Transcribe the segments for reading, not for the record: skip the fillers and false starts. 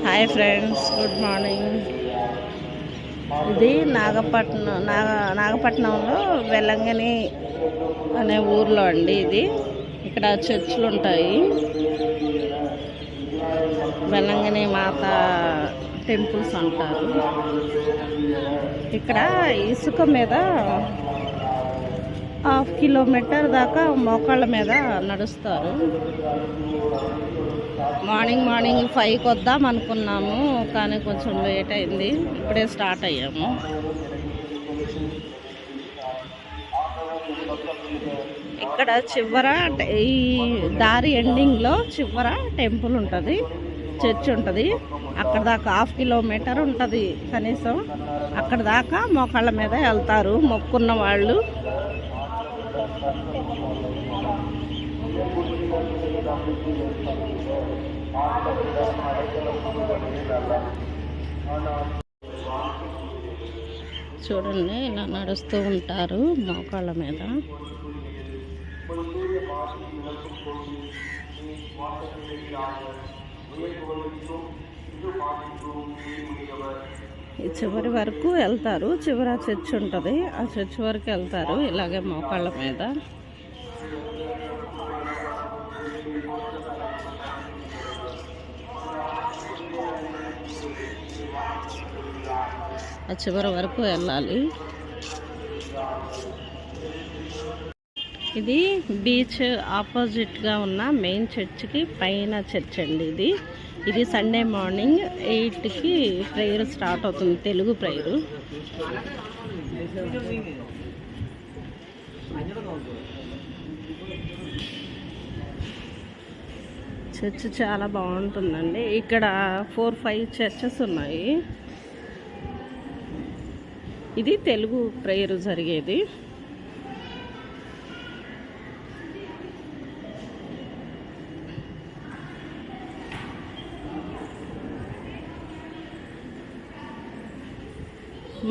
Hi friends, good morning. ఇది నాగపట్నంలో వెల్లంగిని అనే ఊర్లో అండి. ఇది ఇక్కడ చర్చిలు ఉంటాయి. వెల్లంగిని మాత టెంపుల్స్ అంటారు. ఇక్కడ ఇసుక మీద 1/2 కిలోమీటర్ దాకా మోకాళ్ళ మీద నడుస్తారు. మార్నింగ్ 5కి వద్దాం అనుకున్నాము, కానీ కొంచెం లేట్ అయింది. ఇప్పుడే స్టార్ట్ అయ్యాము. ఇక్కడ చివర ఈ దారి ఎండింగ్లో చివర టెంపుల్ ఉంటుంది, చర్చ్ ఉంటుంది. అక్కడ దాకా 1/2 కిలోమీటర్ ఉంటుంది కనీసం. అక్కడ దాకా మోకాళ్ళ మీద వెళ్తారు మొక్కున్న వాళ్ళు. చూడండి, ఇలా నడుస్తూ ఉంటారు మోకాళ్ళ మీద. ఈ చివరి వరకు వెళ్తారు. చివర చర్చ్ ఉంటుంది, ఆ చర్చ్ వరకు వెళ్తారు ఇలాగే మోకాళ్ళ మీద. ఆ చివరి వరకు వెళ్ళాలి. ఇది బీచ్ ఆపోజిట్గా ఉన్న మెయిన్ చర్చ్కి పైన చర్చ్ అండి. ఇది సండే మార్నింగ్ 8కి ప్రేయర్ స్టార్ట్ అవుతుంది, తెలుగు ప్రేయరు. చర్చ్ చాలా బాగుంటుందండి. ఇక్కడ 4-5 చర్చెస్ ఉన్నాయి. ఇది తెలుగు ప్రేయర్ జరిగేది.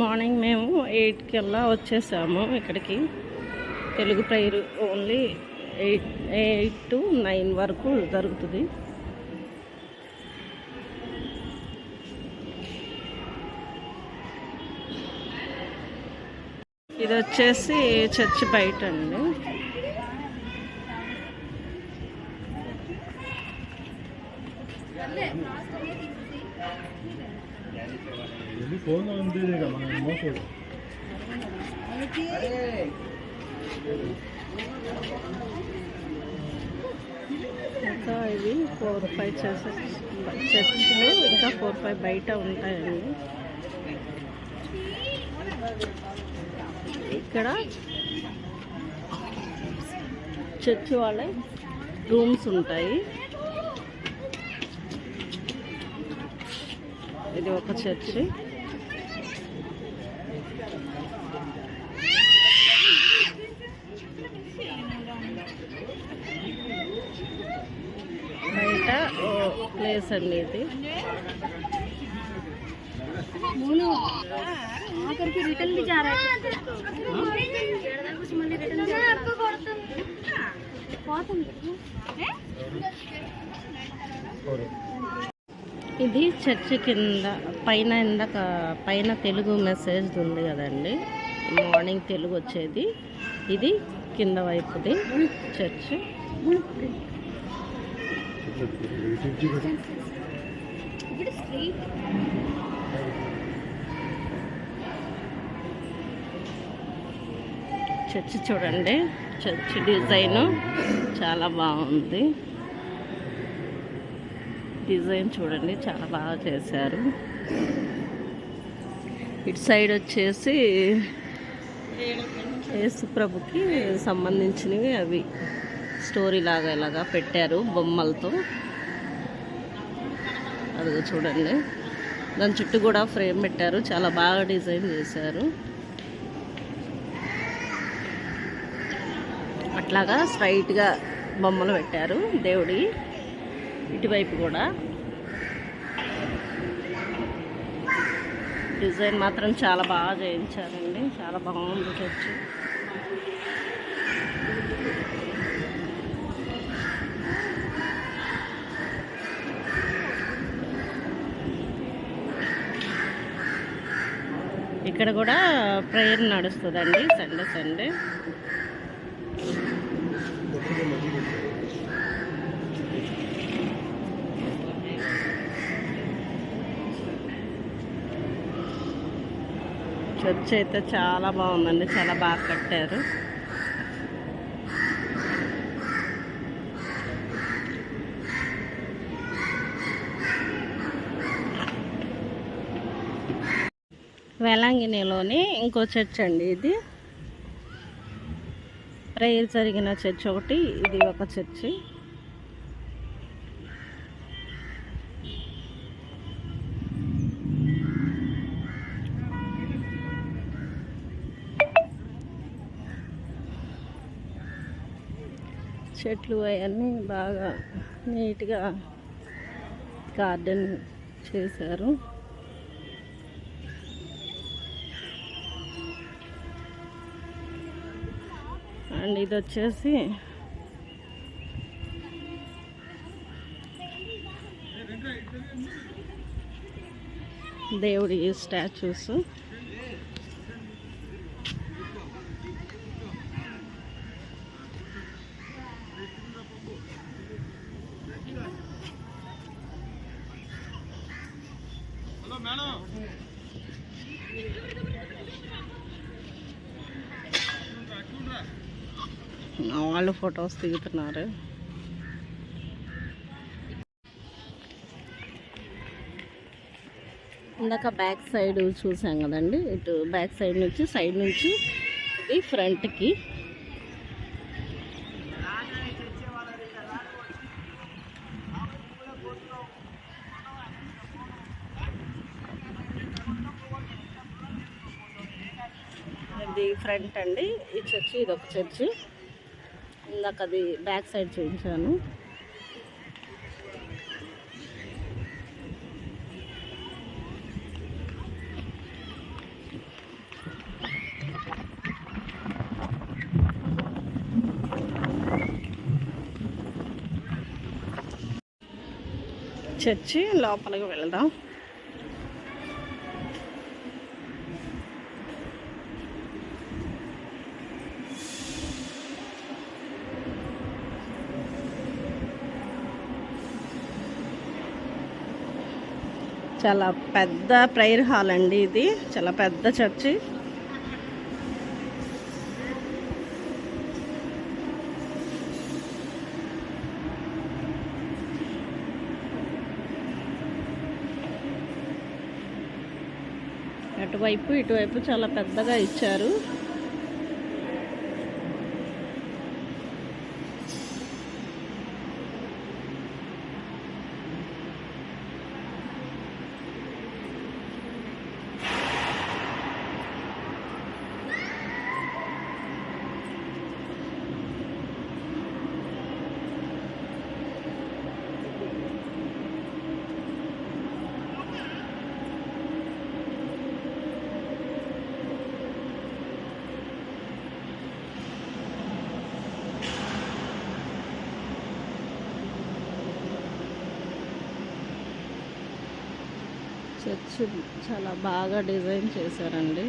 మార్నింగ్ మేము 8కి వచ్చేసాము ఇక్కడికి. తెలుగు ప్రేయర్ ఓన్లీ 8 to 9 వరకు జరుగుతుంది. ఇది వచ్చేసి చర్చ్ బయట అండి. ఇంకా ఇవి 4-5 చర్చ్లు ఇంకా 4-5 బయట ఉంటాయండి. ఇక్కడ చర్చ్ వాళ్ళ రూమ్స్ ఉంటాయి. ఇది ఒక చర్చ్. బయట ప్లేస్ అండి ఇది. रिटर्न भी जा रहा है। ఇది చర్చి కింద పైన తెలుగు మెసేజ్ ఉంది కదండి, మార్నింగ్ తెలుగు వచ్చేది. ఇది కింద వైపుది చర్చ్. చర్చి చూడండి, చర్చి డిజైన్ చాలా బాగుంది. డిజైన్ చూడండి, చాలా బాగా చేశారు. ఇటు సైడ్ వచ్చేసి యేసు ప్రభుకి సంబంధించినవి అవి స్టోరీ లాగా ఇలాగా పెట్టారు బొమ్మలతో. అదిగో చూడండి, దాని చుట్టూ కూడా ఫ్రేమ్ పెట్టారు, చాలా బాగా డిజైన్ చేశారు. అట్లాగా స్ట్రైట్గా బొమ్మలు పెట్టారు దేవుడి. ఇటువైపు కూడా డిజైన్ మాత్రం చాలా బాగా చేయించారండి, చాలా బాగుంది చర్చ్. ఇక్కడ కూడా ప్రేయర్ నడుస్తుందండి సండే సండే. చర్చ్ అయితే చాలా బాగుందండి, చాలా బాగా కట్టారు. వేలాంగిణిలోని ఇంకో చర్చ్ అండి ఇది. ప్రేయర్ జరిగిన చర్చ్ ఒకటి, ఇది ఒక చర్చి. చెట్లు అవన్నీ బాగా నీట్గా గార్డెన్ చేశారు. అండ్ ఇది వచ్చేసి దేవుడి స్టాచ్యూస్. వాళ్ళు ఫొటోస్ దిగుతున్నారు. ఇందాక బ్యాక్ సైడ్ చూసాం కదండి, ఇటు బ్యాక్ సైడ్ నుంచి ఇది ఫ్రంట్కి. ఇది ఫ్రంట్ అండి ఈ చర్చి. ఇది ఒక చర్చి, ఇందాక అది బ్యాక్ సైడ్ చూపించాను. చర్చి లోపలికి వెళ్దాం. చాలా పెద్ద ప్రేయర్ హాల్ అండి ఇది, చాలా పెద్ద చర్చి. అటువైపు ఇటువైపు చాలా పెద్దగా ఇచ్చారు. చర్చ్ చాలా బాగా డిజైన్ చేశారండి.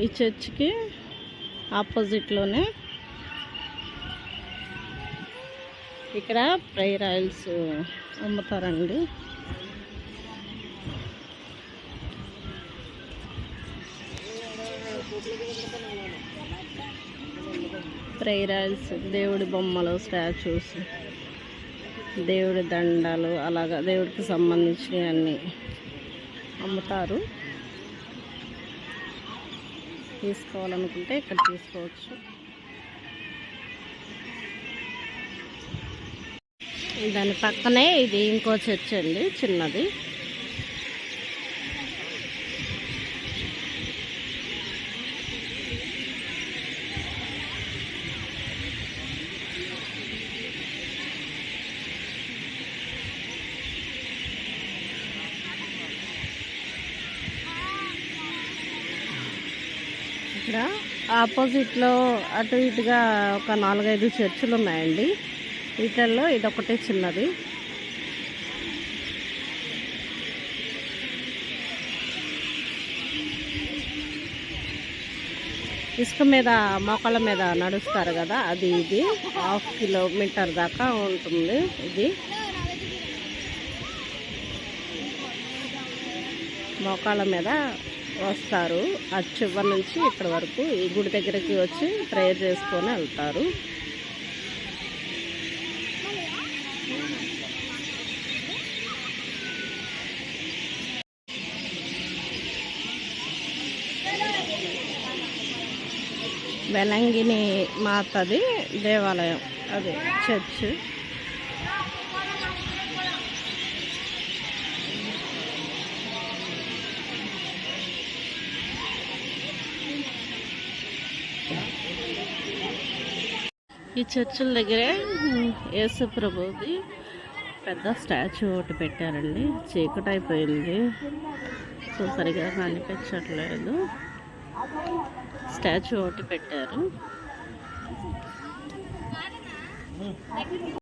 ఈ చర్చ్కి ఆపోజిట్లోనే ఇక్కడ ప్రేయర్ ఆయిల్స్ అమ్ముతారండి. ప్రేయర్ ఆయిల్స్, దేవుడి బొమ్మలు, స్టాచ్యూస్, దేవుడి దండాలు, అలాగా దేవుడికి సంబంధించినవి అన్నీ అమ్ముతారు. తీసుకోవాలనుకుంటే ఇక్కడ తీసుకోవచ్చు. దాని పక్కనే ఇది ఇంకో చర్చ్ అండి, చిన్నది. ఇక్కడ ఆపోజిట్లో అటు ఇటుగా ఒక 4-5 చర్చిలు ఉన్నాయండి. వీటిల్లో ఇదొకటే చిన్నది. ఇసుక మీద మోకాళ్ళ మీద నడుస్తారు కదా, అది ఇది 1/2 కిలోమీటర్ దాకా ఉంటుంది. ఇది మోకాళ్ళ మీద వస్తారు. ఆ చివరి నుంచి ఇక్కడ వరకు ఈ గుడి దగ్గరికి వచ్చి ప్రేయర్ చేసుకొని వెళ్తారు. వెలంగిని మాతది దేవాలయం, అదే చర్చ్. ఈ చర్చిల దగ్గరే యేసు ప్రభుది పెద్ద స్టాచ్యూ ఒకటి పెట్టారండి. చీకటి అయిపోయింది, సో సరిగా కనిపించట్లేదు. స్టాచ్యూ ఒకటి పెట్టారు.